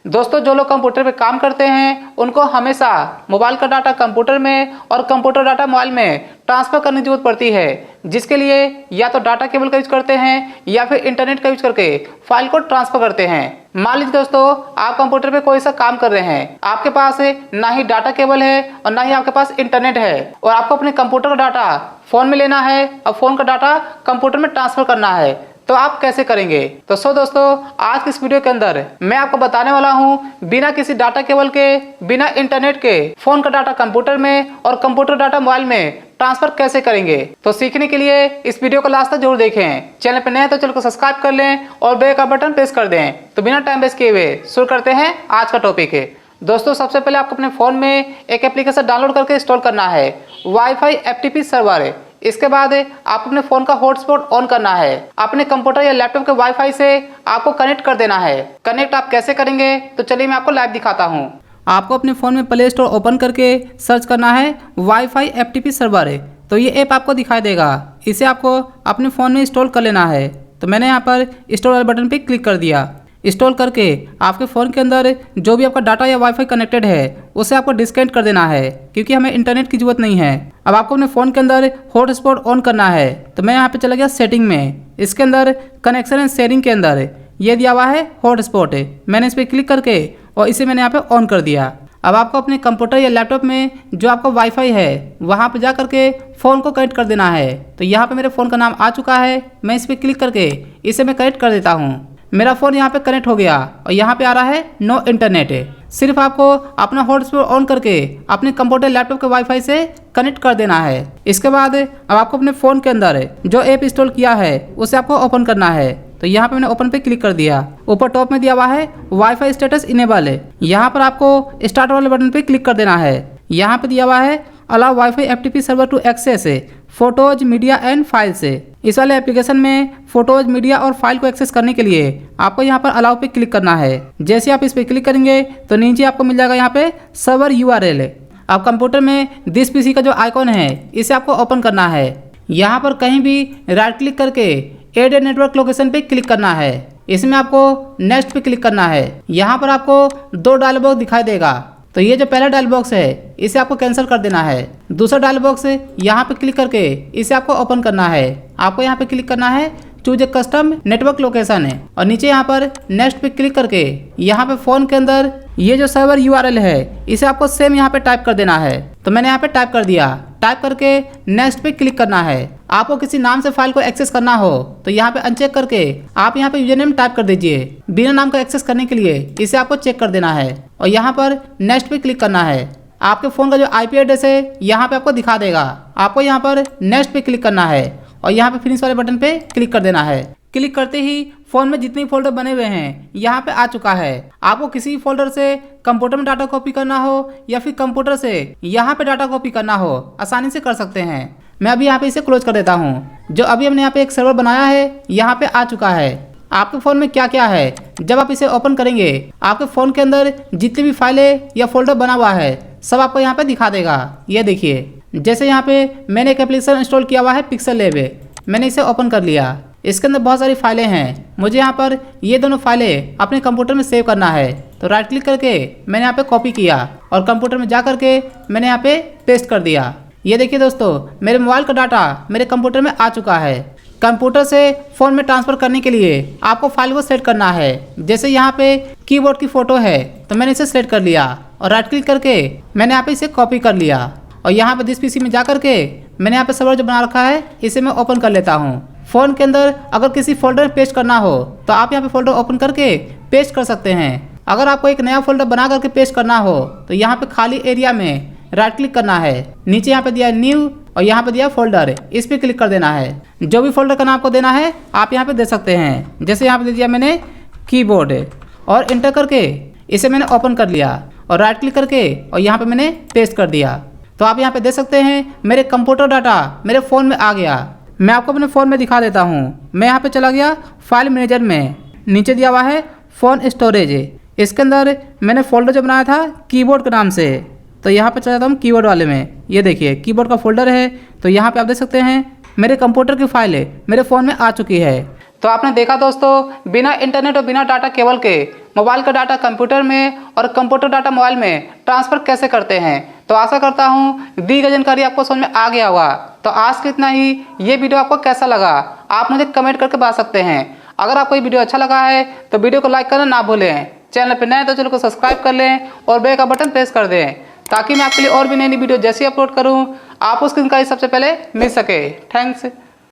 दोस्तों जो लोग कंप्यूटर पे काम करते हैं उनको हमेशा मोबाइल का डाटा कंप्यूटर में और कंप्यूटर डाटा मोबाइल में ट्रांसफ़र करने की जरूरत पड़ती है, जिसके लिए या तो डाटा केबल का यूज करते हैं या फिर इंटरनेट का यूज करके फाइल को ट्रांसफ़र करते हैं। मान लीजिए दोस्तों आप कंप्यूटर पे कोई सा काम कर रहे हैं, आपके पास ना ही डाटा केबल है और ना ही आपके पास इंटरनेट है, और आपको अपने कंप्यूटर का डाटा फ़ोन में लेना है और फ़ोन का डाटा कंप्यूटर में ट्रांसफ़र करना है, तो आप कैसे करेंगे। तो दोस्तों आज की इस वीडियो के अंदर मैं आपको बताने वाला हूं बिना किसी डाटा केबल के, बिना इंटरनेट के फोन का डाटा कंप्यूटर में और कंप्यूटर डाटा मोबाइल में ट्रांसफर कैसे करेंगे। तो सीखने के लिए इस वीडियो को लास्ट तक जरूर देखें। चैनल पर नए हैं तो चैनल को सब्सक्राइब कर लें और बेल का बटन प्रेस कर दें। तो बिना टाइम वेस्ट किए हुए शुरू करते हैं आज का टॉपिक है। दोस्तों सबसे पहले आपको अपने फ़ोन में एक एप्लीकेशन डाउनलोड करके इंस्टॉल करना है, वाईफाई FTP सर्वर। इसके बाद आपको अपने फ़ोन का हॉटस्पॉट ऑन करना है, अपने कंप्यूटर या लैपटॉप के वाईफाई से आपको कनेक्ट कर देना है। कनेक्ट आप कैसे करेंगे तो चलिए मैं आपको लाइव दिखाता हूँ। आपको अपने फ़ोन में प्ले स्टोर ओपन करके सर्च करना है वाईफाई FTP सर्वर। तो ये ऐप आपको दिखाई देगा, इसे आपको अपने फ़ोन में इंस्टॉल कर लेना है। तो मैंने यहाँ पर इंस्टॉल वाले बटन पर क्लिक कर दिया। इंस्टॉल करके आपके फ़ोन के अंदर जो भी आपका डाटा या वाईफाई कनेक्टेड है उसे आपको डिस्कनेक्ट कर देना है, क्योंकि हमें इंटरनेट की ज़रूरत नहीं है। अब आपको अपने फ़ोन के अंदर हॉटस्पॉट ऑन करना है। तो मैं यहाँ पे चला गया सेटिंग में, इसके अंदर कनेक्शन एंड शेयरिंग के अंदर ये दिया हुआ है हॉटस्पॉट। मैंने इस पर क्लिक करके और इसे मैंने यहाँ पे ऑन कर दिया। अब आपको अपने कंप्यूटर या लैपटॉप में जो आपका वाईफाई है वहाँ पे जा करके फ़ोन को कनेक्ट कर देना है। तो यहाँ पे मेरे फ़ोन का नाम आ चुका है, मैं इस पर क्लिक करके इसे मैं कनेक्ट कर देता हूँ। मेरा फ़ोन यहाँ पे कनेक्ट हो गया और यहाँ पे आ रहा है नो इंटरनेट। सिर्फ आपको अपना हॉटस्पॉट ऑन करके अपने कंप्यूटर लैपटॉप के वाईफाई से कनेक्ट कर देना है। इसके बाद अब आपको अपने फ़ोन के अंदर जो ऐप इंस्टॉल किया है उसे आपको ओपन करना है। तो यहाँ पे मैंने ओपन पे क्लिक कर दिया। ऊपर टॉप में दिया हुआ है वाईफाई स्टेटस इनेबल। यहाँ पर आपको स्टार्ट वाले बटन पे क्लिक कर देना है। यहाँ पे दिया हुआ है allow wifi FTP server to access photos media and files. इस वाले एप्लीकेशन में फोटोज मीडिया और फाइल को एक्सेस करने के लिए आपको यहाँ पर अलाउ पे क्लिक करना है। जैसे आप इस पर क्लिक करेंगे तो नीचे आपको मिल जाएगा यहाँ पे सर्वर URL। अब कंप्यूटर में दिस PC का जो आइकॉन है इसे आपको ओपन करना है। यहाँ पर कहीं भी राइट क्लिक करके एड नेटवर्क लोकेशन पे क्लिक करना है। इसमें आपको नेक्स्ट पे क्लिक करना है। यहाँ पर आपको दो डायलॉग बॉक्स दिखाई देगा। तो ये जो पहला डायल बॉक्स है इसे आपको कैंसिल कर देना है। दूसरा डायल बॉक्स यहाँ पे क्लिक करके इसे आपको ओपन करना है। आपको यहाँ पे क्लिक करना है choose a custom network location है, और नीचे यहाँ पर नेक्स्ट पे क्लिक करके यहाँ पे फ़ोन के अंदर ये जो सर्वर URL है इसे आपको सेम यहाँ पे टाइप कर देना है। तो मैंने यहाँ पे टाइप कर दिया। टाइप करके नेक्स्ट पे क्लिक करना है। आपको किसी नाम से फाइल को एक्सेस करना हो तो यहाँ पे अनचेक करके आप यहाँ पे यूजर नेम टाइप कर दीजिए। बिना नाम का एक्सेस करने के लिए इसे आपको चेक कर देना है और यहाँ पर नेक्स्ट पे क्लिक करना है। आपके फ़ोन का जो IP एड्रेस है यहाँ पे आपको दिखा देगा। आपको यहाँ पर नेक्स्ट पे क्लिक करना है और यहाँ पे फिनिश वाले बटन पे क्लिक कर देना है। क्लिक करते ही फ़ोन में जितने फोल्डर बने हुए हैं यहाँ पे आ चुका है। आपको किसी फोल्डर से कंप्यूटर में डाटा कॉपी करना हो या फिर कंप्यूटर से यहाँ पे डाटा कॉपी करना हो, आसानी से कर सकते हैं। मैं अभी यहाँ पे इसे क्लोज कर देता हूँ। जो अभी हमने यहाँ पे एक सर्वर बनाया है यहाँ पे आ चुका है। आपके फ़ोन में क्या क्या है, जब आप इसे ओपन करेंगे आपके फ़ोन के अंदर जितनी भी फाइलें या फोल्डर बना हुआ है सब आपको यहाँ पे दिखा देगा। ये देखिए, जैसे यहाँ पे मैंने एक एप्लीकेशन इंस्टॉल किया हुआ है पिक्सल लैब। मैंने इसे ओपन कर लिया। इसके अंदर बहुत सारी फाइलें हैं। मुझे यहाँ पर ये दोनों फाइलें अपने कंप्यूटर में सेव करना है। तो राइट क्लिक करके मैंने यहाँ पे कॉपी किया और कंप्यूटर में जा करके मैंने यहाँ पे पेस्ट कर दिया। ये देखिए दोस्तों, मेरे मोबाइल का डाटा मेरे कंप्यूटर में आ चुका है। कंप्यूटर से फ़ोन में ट्रांसफ़र करने के लिए आपको फाइल को सेट करना है। जैसे यहाँ पे कीबोर्ड की फ़ोटो है तो मैंने इसे सेट कर लिया और राइट क्लिक करके मैंने यहाँ पे इसे कॉपी कर लिया और यहाँ पे दिस PC में जा करके मैंने यहाँ पे सर्वर जो बना रखा है इसे मैं ओपन कर लेता हूँ। फ़ोन के अंदर अगर किसी फोल्डर में पेस्ट करना हो तो आप यहाँ पे फोल्डर ओपन करके पेस्ट कर सकते हैं। अगर आपको एक नया फोल्डर बना करके पेस्ट करना हो तो यहाँ पे खाली एरिया में राइट क्लिक करना है। नीचे यहाँ पे दिया न्यू और यहाँ पे दिया फोल्डर, इस पर क्लिक कर देना है। जो भी फोल्डर का नाम आपको देना है आप यहाँ पे दे सकते हैं। जैसे यहाँ पे दे दिया मैंने कीबोर्ड और इंटर करके इसे मैंने ओपन कर लिया और राइट क्लिक करके और यहाँ पे मैंने पेस्ट कर दिया। तो आप यहाँ पे दे सकते हैं मेरे कंप्यूटर डाटा मेरे फ़ोन में आ गया। मैं आपको अपने फ़ोन में दिखा देता हूँ। मैं यहाँ पे चला गया फाइल मैनेजर में, नीचे दिया हुआ है फ़ोन स्टोरेज। इसके अंदर मैंने फोल्डर जो बनाया था कीबोर्ड के नाम से, तो यहाँ पे चला जाता हूँ कीबोर्ड वाले में। ये देखिए कीबोर्ड का फोल्डर है। तो यहाँ पे आप देख सकते हैं मेरे कंप्यूटर की फाइल मेरे फ़ोन में आ चुकी है। तो तो आपने देखा दोस्तों, बिना इंटरनेट और बिना डाटा केबल के मोबाइल का डाटा कंप्यूटर में और कंप्यूटर डाटा मोबाइल में ट्रांसफ़र कैसे करते हैं। तो आशा करता हूँ दी गई जानकारी आपको समझ में आ गया होगा। तो आज के इतना ही। ये वीडियो आपको कैसा लगा आप मुझे कमेंट करके बता सकते हैं। अगर आपको ये वीडियो अच्छा लगा है तो वीडियो को लाइक करना ना भूलें। चैनल पर नए तो चैनल को सब्सक्राइब कर लें और बेल का बटन प्रेस कर दें, ताकि मैं आपके लिए और भी नई वीडियो जैसी अपलोड करूँ आप उसकी जानकारी सबसे पहले मिल सके। थैंक्स।